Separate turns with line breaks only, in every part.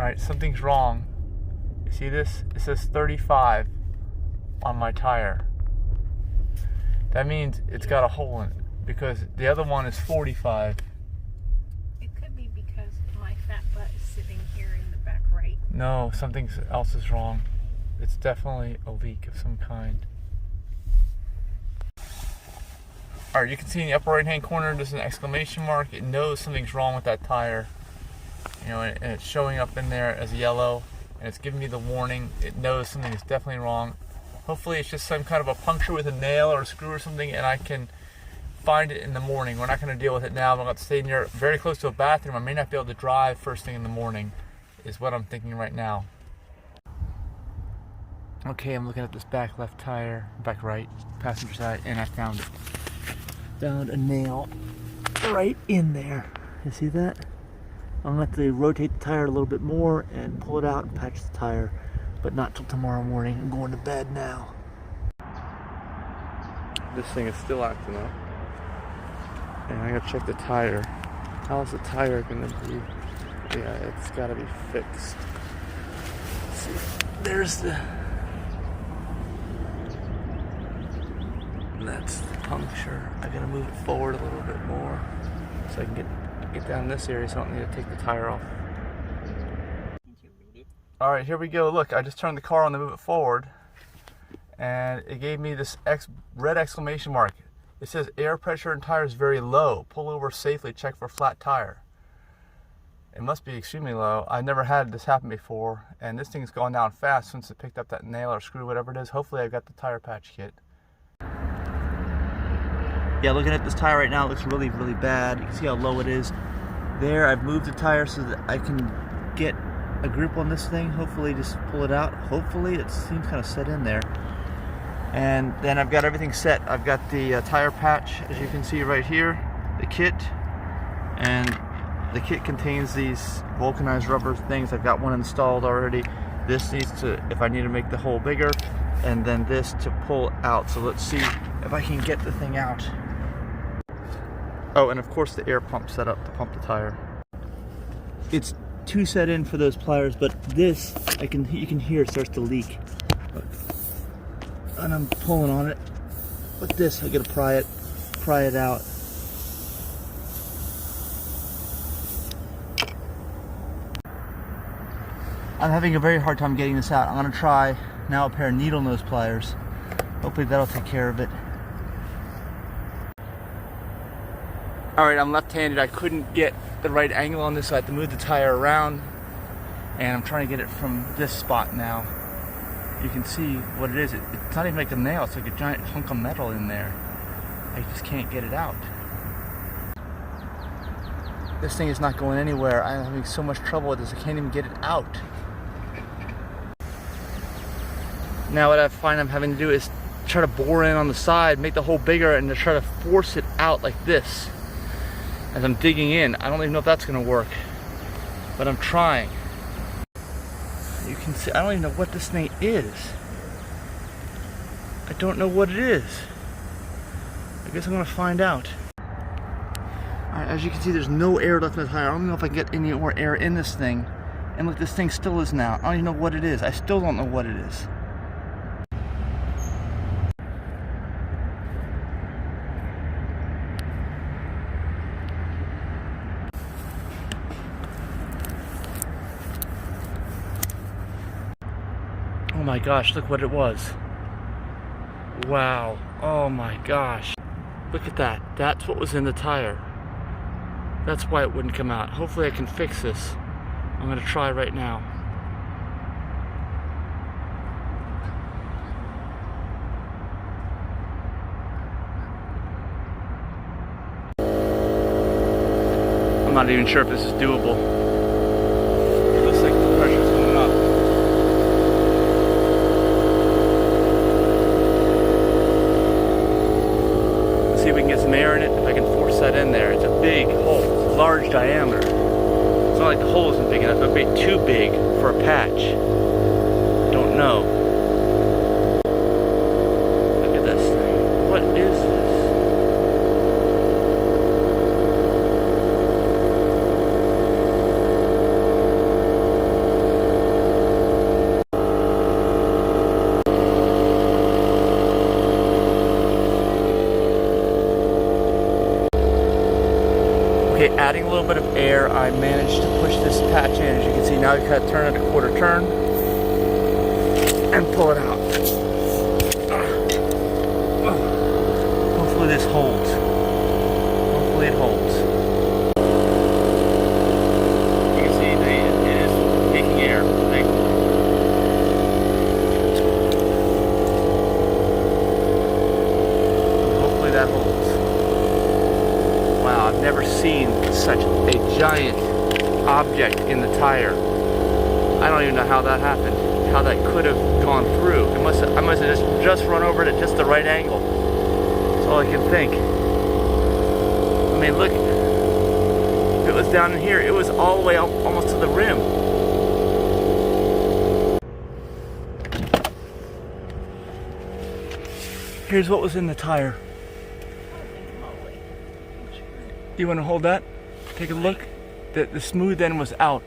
Alright, something's wrong. You see this? It says 35 on my tire. That means it's got a hole in it because the other one is 45.
It could be because my fat butt is sitting here in the back right.
No, something else is wrong. It's definitely a leak of some kind. Alright, you can see in the upper right hand corner there's an exclamation mark. It knows something's wrong with that tire. You know, and it's showing up in there as yellow, and it's giving me the warning. It knows something is definitely wrong. Hopefully it's just some kind of a puncture with a nail or a screw or something, and I can find it in the morning. We're not going to deal with it now. I'm going to stay near, very close to a bathroom. I may not be able to drive first thing in the morning, is what I'm thinking right now. Okay, I'm looking at this back left tire, back right, passenger side, and I found it. Found a nail right in there. You see that? I'm going to have to rotate the tire a little bit more and pull it out and patch the tire, but not till tomorrow morning. I'm going to bed now. This thing is still acting up, and I gotta check the tire. How's the tire gonna be? Yeah, it's gotta be fixed. Let's see, there's the, that's the puncture. I gotta move it forward a little bit more so I can get down this area so I don't need to take the tire off. Alright, here we go. Look, I just turned the car on to move it forward, and it gave me this red exclamation mark. It says air pressure in tires very low. Pull over safely, check for flat tire. It must be extremely low. I've never had this happen before, and this thing's gone down fast since it picked up that nail or screw, whatever it is. Hopefully I've got the tire patch kit. Yeah, looking at this tire right now, it looks really, really bad. You can see how low it is. There, I've moved the tire so that I can get a grip on this thing. Hopefully just pull it out. Hopefully it seems kind of set in there. And then I've got everything set. I've got the tire patch, as you can see right here, the kit, and the kit contains these vulcanized rubber things. I've got one installed already. This needs to, if I need to make the hole bigger, and then this to pull out. So let's see if I can get the thing out. Oh, and of course the air pump set up to pump the tire. It's two set in for those pliers, but this, you can hear it starts to leak. And I'm pulling on it. With this, I gotta pry it out. I'm having a very hard time getting this out. I'm gonna try now a pair of needle nose pliers. Hopefully that'll take care of it. Alright, I'm left-handed. I couldn't get the right angle on this, so I had to move the tire around. And I'm trying to get it from this spot now. You can see what it is. It's not even like a nail, it's like a giant hunk of metal in there. I just can't get it out. This thing is not going anywhere. I'm having so much trouble with this, I can't even get it out. Now what I find I'm having to do is try to bore in on the side, make the hole bigger, and to try to force it out like this as I'm digging in. I don't even know if that's gonna work, but I'm trying. You can see, I don't even know what this thing is. I don't know what it is. I guess I'm gonna find out. Alright, as you can see, there's no air left in the tire. I don't know if I can get any more air in this thing. And look, this thing still is now. I don't even know what it is. I still don't know what it is. Oh my gosh, look what it was. Wow. Oh my gosh. Look at that. That's what was in the tire. That's why it wouldn't come out. Hopefully I can fix this. I'm going to try right now. I'm not even sure if this is doable. It looks like the pressure's coming up. Let's see if we can get some air in it, if I can force that in there. It's a big hole, large diameter. It's not like the hole isn't big enough, it would be too big for a patch. Don't know. Look at this thing. What is this? Okay, adding a little bit of air, I managed to push this patch in. As you can see, now you gotta turn it a quarter turn and pull it out. Hopefully this holds. Hopefully it holds. You can see it is taking air, thankfully. Hopefully that holds. Wow, I've never seen such a giant object in the tire. I don't even know how that happened, how that could have gone through. I must have just run over it at just the right angle. That's all I can think. I mean, look, if it was down in here, it was all the way up almost to the rim. Here's what was in the tire. Do you want to hold that? Take a look. The smooth end was out.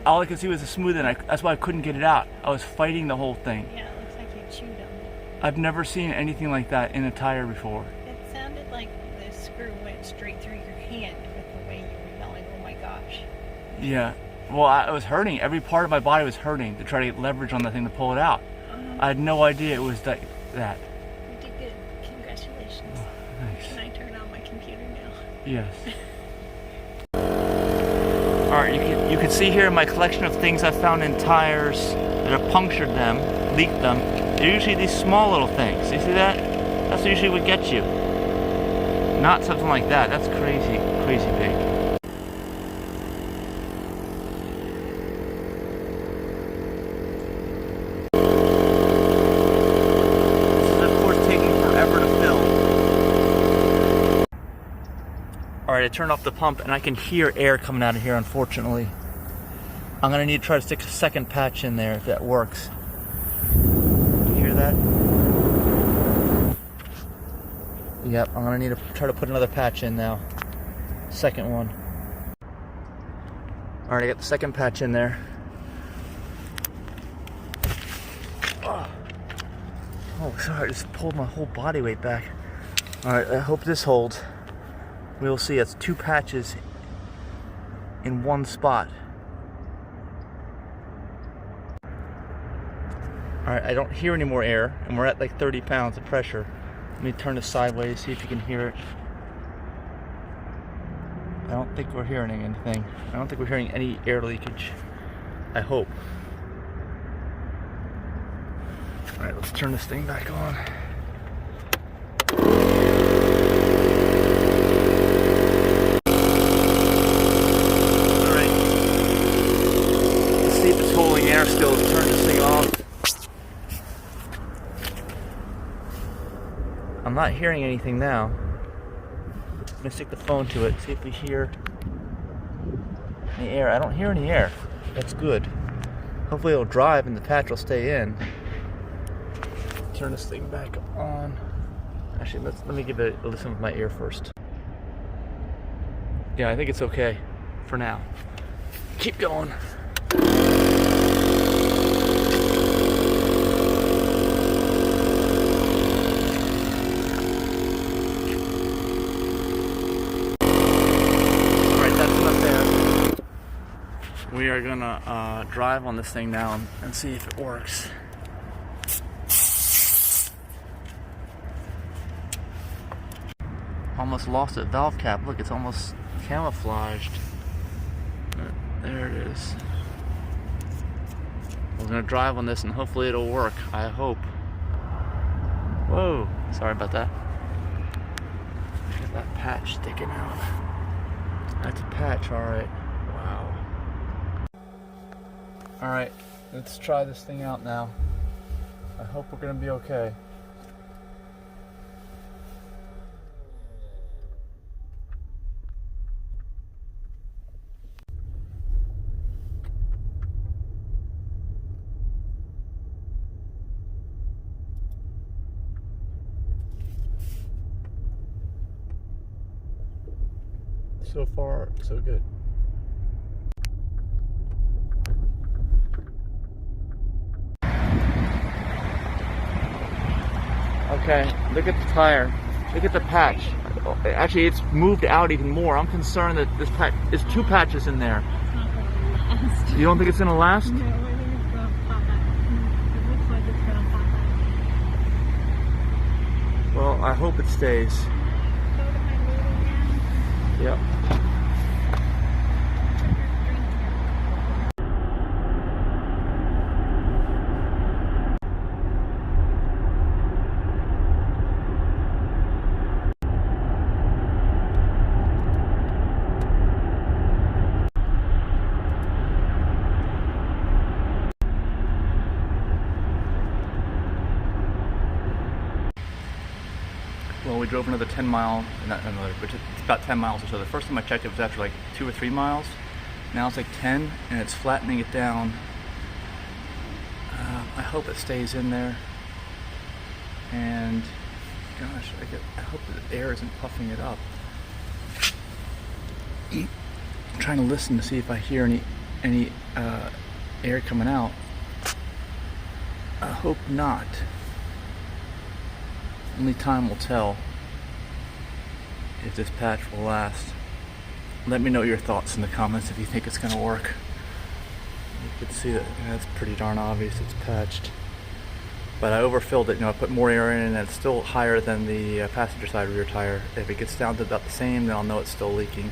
All I could see was the smooth end. That's why I couldn't get it out. I was fighting the whole thing.
Yeah, it looks like you chewed on it.
I've never seen anything like that in a tire before.
It sounded like the screw went straight through your hand with the way you were yelling, oh my gosh.
Yeah. Well, I was hurting. Every part of my body was hurting to try to get leverage on the thing to pull it out. I had no idea it was that.
You did good. Congratulations.
Thanks.
Can I turn on my computer now?
Yes. Alright, you can see here my collection of things I've found in tires that have punctured them, leaked them. They're usually these small little things. You see that? That's usually what gets you. Not something like that. That's crazy, crazy big. This is, of course, taking forever to fill. Alright, I turned off the pump and I can hear air coming out of here, unfortunately. I'm going to need to try to stick a second patch in there if that works. You hear that? Yep, I'm going to need to try to put another patch in now. Second one. Alright, I got the second patch in there. Oh, sorry, I just pulled my whole body weight back. Alright, I hope this holds. We'll see. It's two patches in one spot. Alright, I don't hear any more air, and we're at like 30 pounds of pressure. Let me turn this sideways, see if you can hear it. I don't think we're hearing anything. I don't think we're hearing any air leakage. I hope. Alright, let's turn this thing back on. Still turn this thing off. I'm not hearing anything now. I'm gonna stick the phone to it, see if we hear any air. I don't hear any air. That's good. Hopefully it'll drive and the patch will stay in. Turn this thing back on. Actually, let me give it a listen with my ear first. Yeah, I think it's okay for now. Keep going. We are gonna drive on this thing now and see if it works. Almost lost that valve cap. Look, it's almost camouflaged. There it is. We're gonna drive on this and hopefully it'll work. I hope. Whoa, sorry about that. Look at that patch sticking out. That's a patch, alright. Wow. Alright, let's try this thing out now. I hope we're gonna be okay. So far, so good. Okay, look at the tire. Look at the patch. Actually, it's moved out even more. I'm concerned that this patch is 2 patches in there.
It's not going to last.
You don't think it's going to last?
No, I think it's going to pop out. It looks like it's going to pop out.
Well, I hope it stays.
Go to my meeting now.
Yep. Well, we drove another 10 mile, not another, but it's about 10 miles or so. The first time I checked it was after like 2 or 3 miles. Now it's like 10 and it's flattening it down. I hope it stays in there. And gosh, I hope the air isn't puffing it up. I'm trying to listen to see if I hear any air coming out. I hope not. Only time will tell if this patch will last. Let me know your thoughts in the comments if you think it's going to work. You can see that that's pretty darn obvious it's patched. But I overfilled it, I put more air in and it's still higher than the passenger side rear tire. If it gets down to about the same, then I'll know it's still leaking.